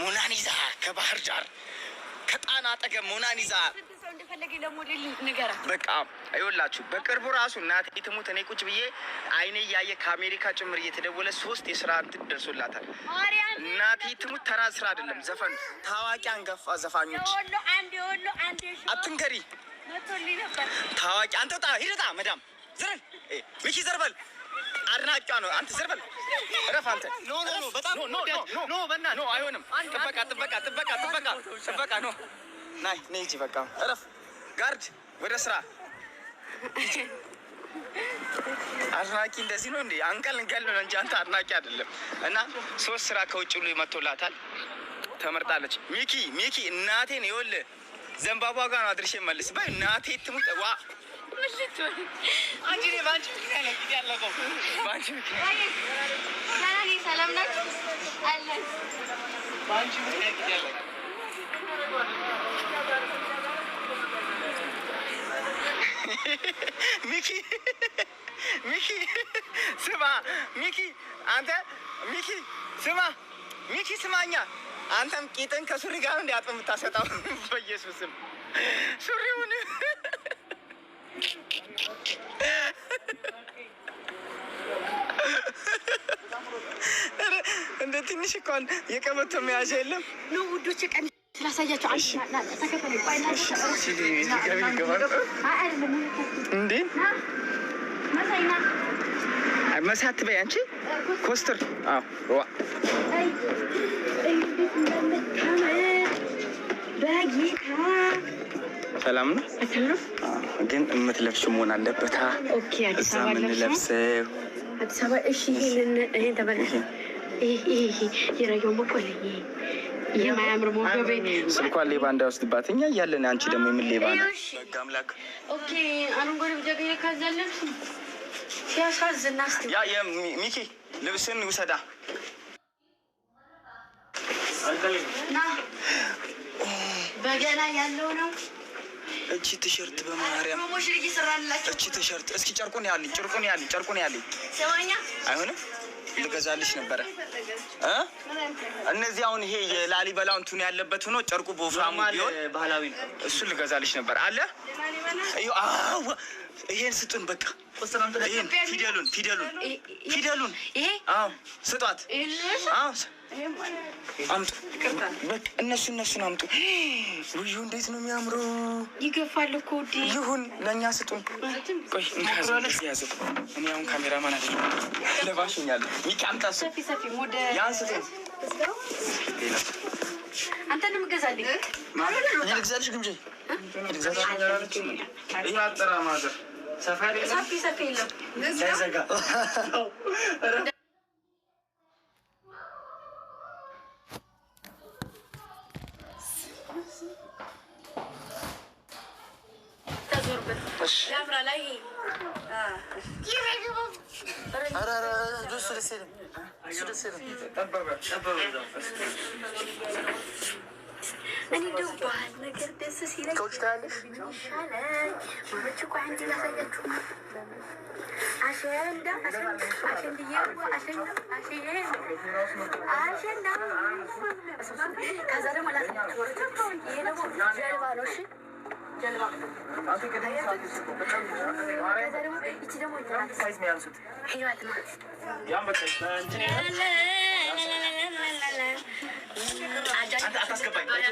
ሞናሊዛ ከባህር ዳር ከጣና አጠገብ ሞናሊዛ በቃ አይወላችሁ። በቅርቡ ራሱ እናቴ ትሙት እኔ ቁጭ ብዬ አይኔ እያየ ከአሜሪካ ጭምር እየተደወለ 3 የስራ እንትን ደርሶላታል። እናቴ ትሙት ተራ ስራ አይደለም ዘፈን ታዋቂ አንጋፋ ዘፋኞች አትንገሪ ታዋቂ አንተ ጣ ሂደታ መዳም ዘረን ሚኪ ዘርበል አድናቂዋ ነው። አንተ ዘርበል ረፍ አንተ ኖ በጣም ኖ በእና ኖ አይሆንም። ጥበቃ ኖ ናይ ነይ እንጂ በቃ ረፍ ጋርድ ወደ ስራ አድናቂ እንደዚህ ነው እንዴ? አንቀል ነው እንጂ አንተ አድናቂ አይደለም። እና 3 ስራ ከውጭ ሁሉ ይመቶላታል። ተመርጣለች። ሚኪ እናቴን ይኸውልህ ዘንባባ ጋር ነው አድርሼ መልስ በይ እናቴ ትሙት ዋ አንቺ ነኝ ባንቺ ምክንያት ነው ያለቀው። ባንቺ ምክንያት ሰላም ናችሁ አለ ባንቺ ምክንያት ያለቀው ሚኪ ስማ አንተ ሚኪ ስማኛ አንተም ቂጥን ከሱሪ ጋር እንደ አጥም የምታሰጣው በኢየሱስም ሱሪውን እንደ ትንሽ እንኳን የቀበቶ መያዣ የለም ነው ውዶች። ቀን ስላሳያችሁ እንዴ መሳት በይ አንቺ ኮስተር ሰላም ነው ግን የምትለብሽው መሆን አለበት። ኦኬ አዲስ አበባ ለብሰው አዲስ አበባ እሺ። ይሄን ተበልሽ ይሄ የራየው መቆለ ይሄ ማያምር ሞገቤ ስልኳን ሌባ እንዳይወስድባት እኛ እያለን አንቺ ደግሞ ምን ሌባ ነው? በቃ አምላክ ኦኬ። አረንጓዴ ቢጃ ካዛለሽ ሲያሳዝና ያ የሚኪ ልብስን ውሰዳ ና በገና ያለው ነው። እቺ ቲሸርት በማርያም ፕሮሞሽን እየሰራንላችሁ እቺ ቲሸርት እስኪ ጨርቁን ያልኝ ሰማኛ አይሆንም ልገዛልሽ ነበረ እነዚህ አሁን ይሄ የላሊበላው እንትን ያለበት ሆኖ ጨርቁ በወፍራሙ ቢሆን ባህላዊ እሱ ልገዛልሽ ነበር አለ። አዎ ይሄን ስጡን በቃ ይሄን ፊደሉን ይሄ አዎ ስጧት። አዎ አምጡ በቃ እነሱን አምጡ። ውዩ እንዴት ነው የሚያምረው! ይገፋል እኮ ዲ ይሁን ለኛ ስጡን። ቆይ ያዘው እኔ አሁን ካሜራማን አይደለም ለባሽኛል። ይቃምጣ ሰፊ ሞዴል ያን ስጡን። አንተ ነው የምገዛልኝ ማለት ነው። እኔ ልግዛልሽ ግምጄ ልግዛልሽ ያላለች ይሄ አጥራ ማዘር ሰፋሪ ሰፊ የለም ለዘጋ ያምራ ላይ እኔ እንደው ባህል ነገር ደስ ሲለኝ ከውጭ ታያለሽ ይሻላል። ማለች እኮ አንቺ ላሳያችሁ አሸንዳ ከዛ ደግሞ ላሳያችሁ ይሄ ደግሞ ጀልባ ነው። እሺ ጀልባ ይቺ ደግሞ ሳይዝ የሚያንሱት ህይወት ነው።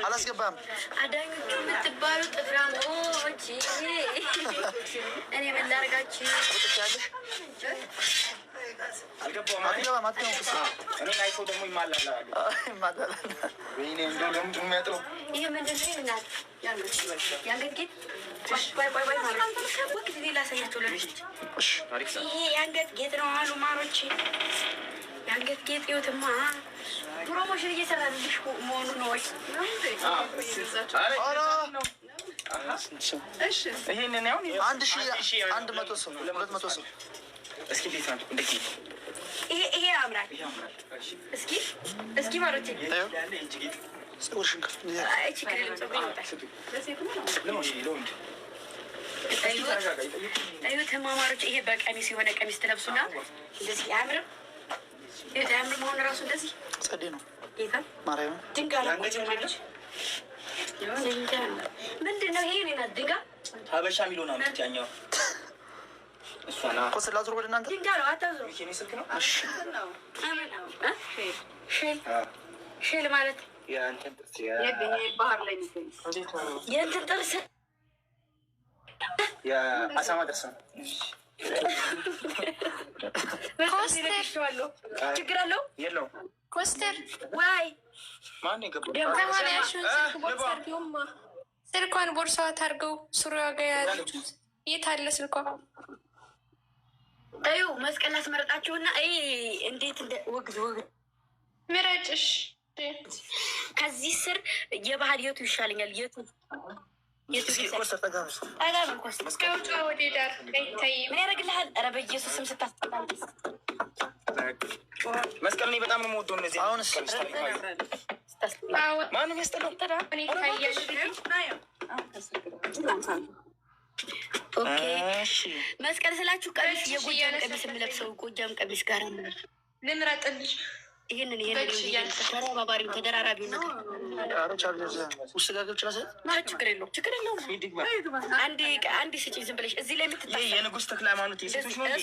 አላስገባም አዳኞቹ የምትባሉ ጥፍራሞች እኔ ምን ላድርጋችሁ? አልገባም እኔ አይቶ ደግሞ ይማላል። ይሄ ምንድን ነው ይላል የአንገት ጌጥ ወቅት ላሳያቸው ለልጆች ይሄ የአንገት ጌጥ ነው አሉ ማሮች። የአንገት ጌጥ ይወትማ ፕሮሞሽን እየሰራልሽ መሆኑ ነው። ይሄንን ያው 1100 ሰው 200 ሰው እስኪ ቤት ነው እንዴት ነው ይሄ ያምራል። እስኪ ማሮቼ ጸጉርሽን ከፍ እቺ ክሬም ጸጉር አዩ ተማማሮች ይሄ በቀሚስ የሆነ ቀሚስ ትለብሱና እንደዚህ ያምር መሆን ራሱ እንደዚህ ጸዴ ነው። ጌታ ማርያም ድንጋይ ምንድን ነው ይሄ? ና ድንጋይ ሀበሻ የሚለው ነው ያኛው። እሷ ስላዙር ወደ እናንተ ድንጋይ ነው። አታዙሩ። ይሄ ስልክ ነው። ሼል ማለት ባህር ላይ የእንትን ጥርስ የአሳማ ጥርስ ነው። ችግር አለው የለውም? ኮስተር ዋይ ማን ስልኳን ቦርሳዋ ታርገው ሱሪዋ ጋ ያለችው የት አለ ስልኳ? እዩ መስቀል ላስመረጣችሁና እንዴት እንደ ወግዝ ምረጭሽ። ከዚህ ስር የባህል የቱ ይሻለኛል? የቱ ወደ ዳር ምን ያደርግልሃል? ኧረ በኢየሱስም ስታስጠላ መስቀል እኔ በጣም ነው የምወደው። እነዚህ አሁን ማነው የሚያስጠላው? መስቀል ስላችሁ ቀሚስ የጎጃም ቀሚስ የምለብሰው ጎጃም ቀሚስ ጋር ልምረጥልሽ። ይህንን ተባባሪው ተደራራቢው ነገር ችግር የለውም፣ ችግር የለውም። አንድ ስጪኝ ዝም ብለሽ እዚህ ላይ የምትታ የንጉሥ ተክለ ሃይማኖት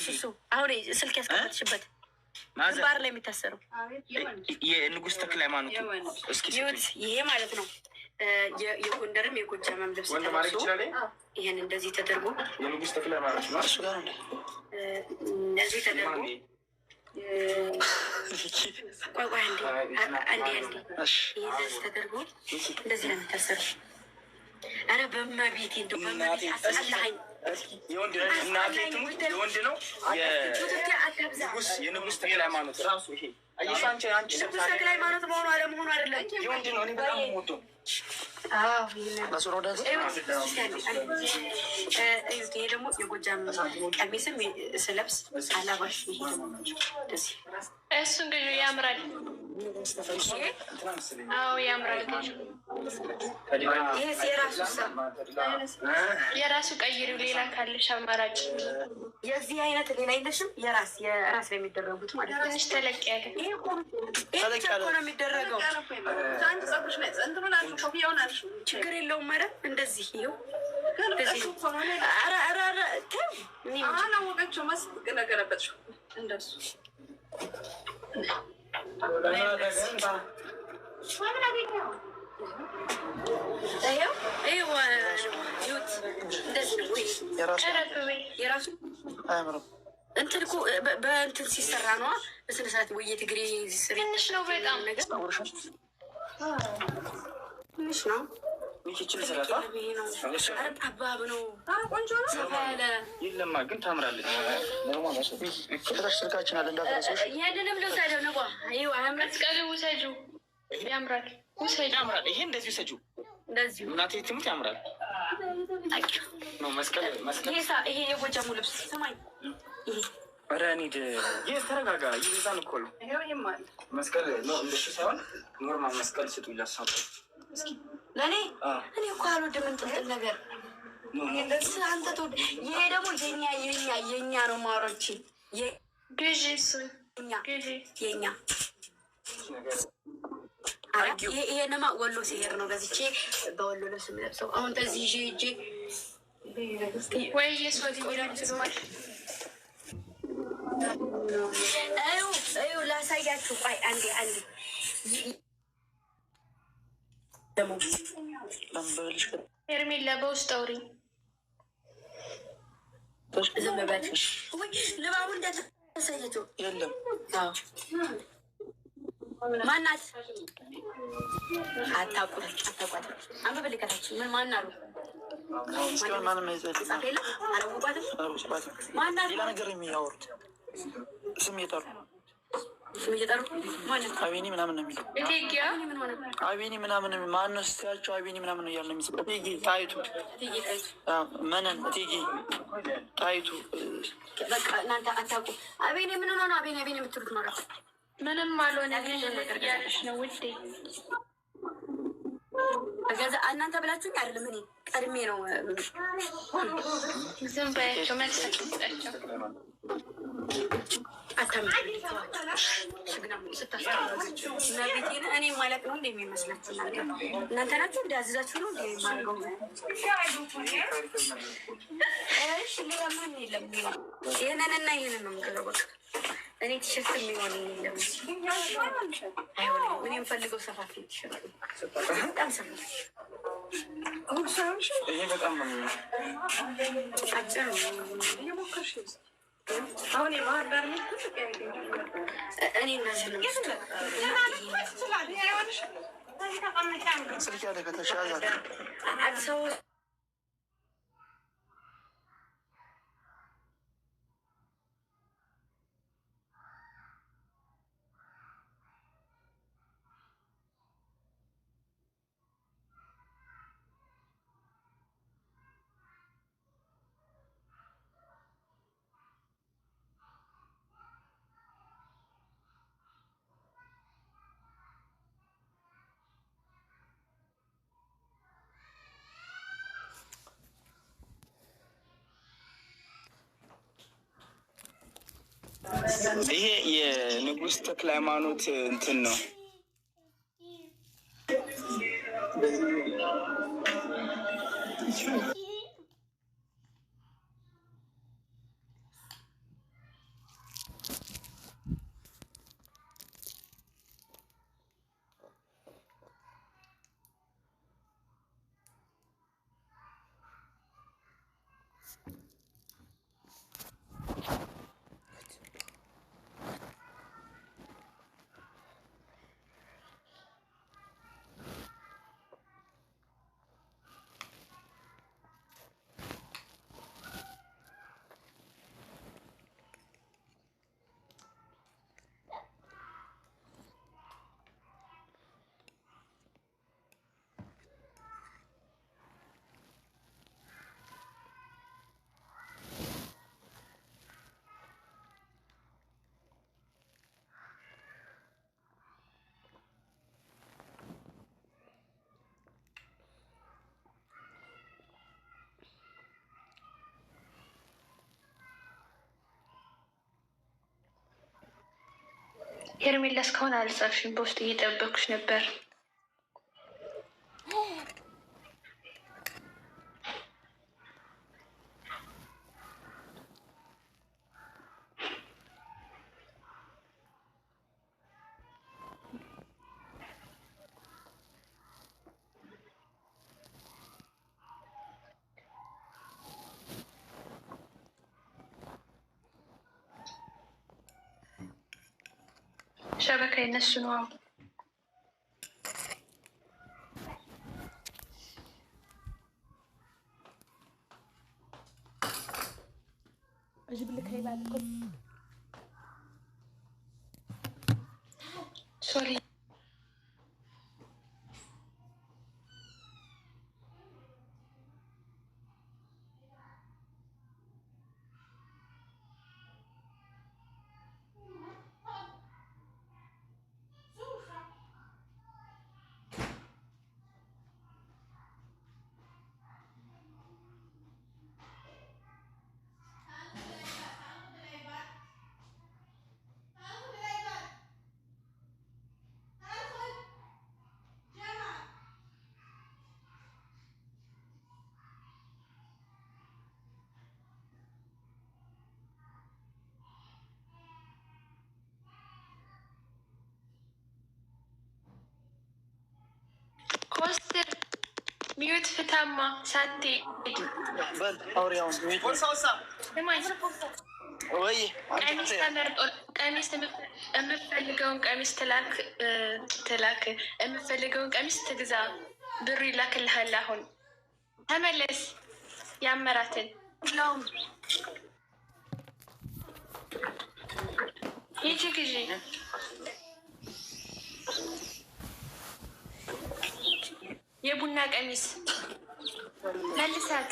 እሱ አሁን ስልክ ያስቀመጥሽበት ግንባር ላይ የሚታሰረው የንጉሥ ተክለ ሃይማኖት ይሄ ማለት ነው። የጎንደርም የጎጃምም ልብስ ይህን እንደዚህ ተደርጎ የንጉሥ ተክለ ሃይማኖት ነው። እሱ ጋር እንደዚህ ተደርጎ ቆይ አንዴ ይህ ተደርጎ እንደዚህ ነው የሚታሰረው። ኧረ በመቤቴ እንደው በመቤቴ አስጠላኸኝ። የወንድ ነው የንጉሥ ተክለ ሃይማኖት ራሱ ይሄ ንጉሥ ተክለ ሃይማኖት መሆኑ አለመሆኑ አይደለም፣ የወንድ ነው። እኔ በጣም የምወደው ይሄ ደግሞ የጎጃም ቀሚስም ስለብስ አላባሽ ይሄ እሱ እንግዲህ ያምራል። አዎ ያምራል። ይሄ የራሱ ቀይሪው። ሌላ ካለሽ አማራጭ የዚህ አይነት ሌላ የለሽም? የራስ ላይ የሚደረጉት ማለት ነው። ትንሽ ተለቅ ያለ ነው የሚደረገው። ችግር የለውም። ኧረ እንደዚህ ይኸው አላወቀችው መስቅ ነገረበችው እንደሱ የራሱ እንትን እኮ በእንትን ሲሰራ ነዋ። በስነ ስርዓት ወይ የትግሬ ትንሽ ነው፣ በጣም ነገር ትንሽ ነው። ጠባብ ነው። ቆንጆ ነው። ሰፋ ያለ የለማ ግን ታምራለች። ስልካችን አለ እንዳትረሳሽ። ይሄንንም ልውሰደው ንጓ መስቀል ውሰጂው። ያምራል። ውሰጂው። ያምራል። ይሄ እንደዚህ ውሰጂው። እንደዚሁ እናቴ ትሙት ያምራል ነው መስቀል። ይሄ የጎጃሙ ልብስ ስማኝ። ኧረ እንሂድ። ይህ ተረጋጋ። ይዛን እኮ ነው መስቀል ነው እንደሱ ሳይሆን ኖርማል መስቀል ስጡ ይላሳሉ። ለእኔ እኮ አልወድም እንጥልጥል ነገር። አንተ ትወድ። ይሄ ደግሞ የኛ ነው። ማሮች ግዢ እሱን የኛ ይሄንማ ወሎ ሲሄድ ነው ገዝቼ በወሎ ልብስ የምለብሰው። አሁን ከዚህ ይዤ ወይ የሶዚ ሚላችማል ላሳያችሁ። ቆይ አንዴ ደግሞ ሄርሜላ በውስጥ አውሪ። ዝም በል ልባቡ እንደተሰየችው የለም። ማናት? አታውቋት። አንበበልቀታችን ምን ማን አሉ? ሌላ ነገር የሚያወሩት ስም እየጠሩ አቤኒ ምናምን ነው የሚለው። አቤኒ ምናምን ማነው ስትያቸው አቤኒ ምናምን ነው እያሉ ነው የሚጽ ጣይቱ መነን እቴጌ ጣይቱ። በቃ እናንተ አታውቁ። አቤኒ ምን ሆነ ነው አቤኒ የምትሉት ማለት ምንም አልሆነ ያለሽ ነው ውዴ። ገዛ እናንተ ብላችሁኝ አይደለም፣ እኔ ቀድሜ ነው። ዝም በያቸው መልሳቸው። እኔ ማለት ነው እንደሚመስላችሁ እናንተ ናችሁ እንዲያዝዛችሁ ነው እንደማደርገው። እሺ ሌላ ምን የለም። ይህንንና ይህንን ነው የምገዛው። በቃ እኔ ቲሸርት የሚሆን የለም። አይሆንም። እኔ የምፈልገው ሰፋፊ ቲሸርት በጣም ሰፋፊ። ይሄ በጣም ነው አጭር ነው። አሁን የባህር ዳር እኔ እነዚህ ነው ስልክ ያለ ከተሻለ አዲስ አበባ ይሄ የንጉሥ ተክለ ሃይማኖት እንትን ነው። ሄርሜላ እስካሁን አልጻፍሽም። በውስጥ እየጠበኩሽ ነበር። ሸበካ የነሱ ነው። ሶሪ ኮስተር ሚዩት ፍታማ ሳቴ ወይ ቀሚስ ተመርጦ ቀሚስ የምፈልገውን ቀሚስ ትላክ የምፈልገውን ቀሚስ ትግዛ። ብሩ ይላክልሃል። አሁን ተመለስ። ያመራትን ይቺ ግዢ የቡና ቀሚስ መልሳት።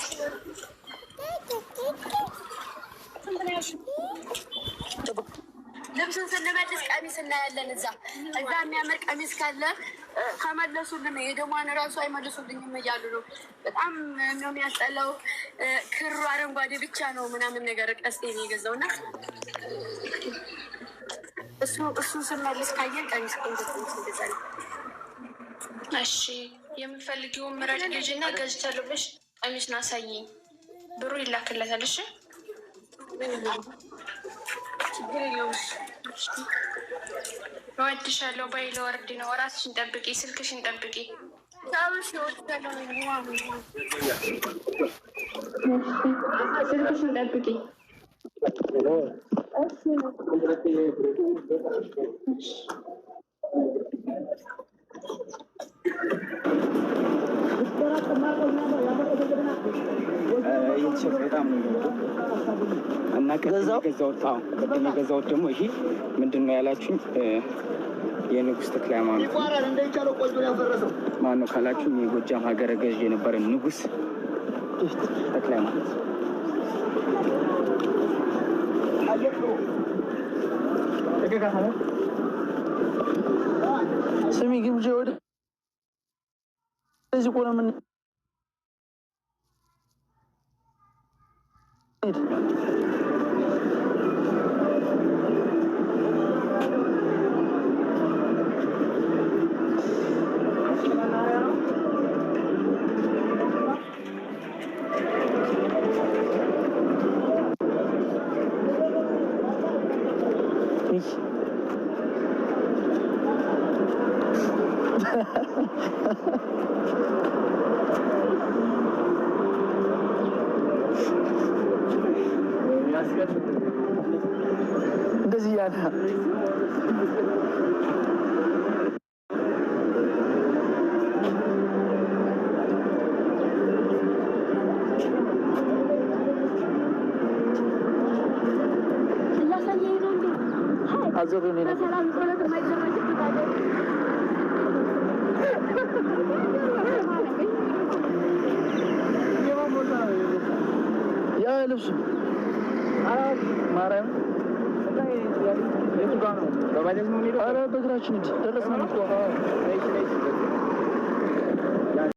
ልብሱን ስንመልስ ቀሚስ እናያለን። እዛ የሚያምር ቀሚስ ካለ ከመለሱልን። የደሟን እራሱ አይመልሱልኝም እያሉ ነው። በጣም ነው የሚያስጠላው። ክሩ አረንጓዴ ብቻ ነው ምናምን ነገር ቀስቴ ነው የገዛው እና እሱን ስመልስ ካየን ቀሚስ ቆንጆ እንደዛ ነው። እሺ የምፈልጊውን ምረጭ ልጅና ገዝቻለሁ ብለሽ ቀሚስን አሳይኝ፣ ብሩ ይላክለታል። እሺ ችግር የለውም። እወድሻለሁ ባይ ለወርድ ነው። እራስሽን ጠብቂ፣ ስልክሽን ጠብቂ። ስልክሽን ጠብቂ። በጣም እና ቅድም የገዛሁት ደግሞ ይሄ ምንድን ነው ያላችሁኝ? የንጉሥ ተክለ ሃይማኖት ማነው ካላችሁኝ የጎጃም ሀገረ ገዥ የነበረ ንጉሥ ተክለ ሃይማኖት። ስሚ ግብዣ ወደ እዚህ ቆነ ምን እንደዚህ ያለ አዘሩ ነው ያ ልብሱ ማርያም በእግራችን ደረስን።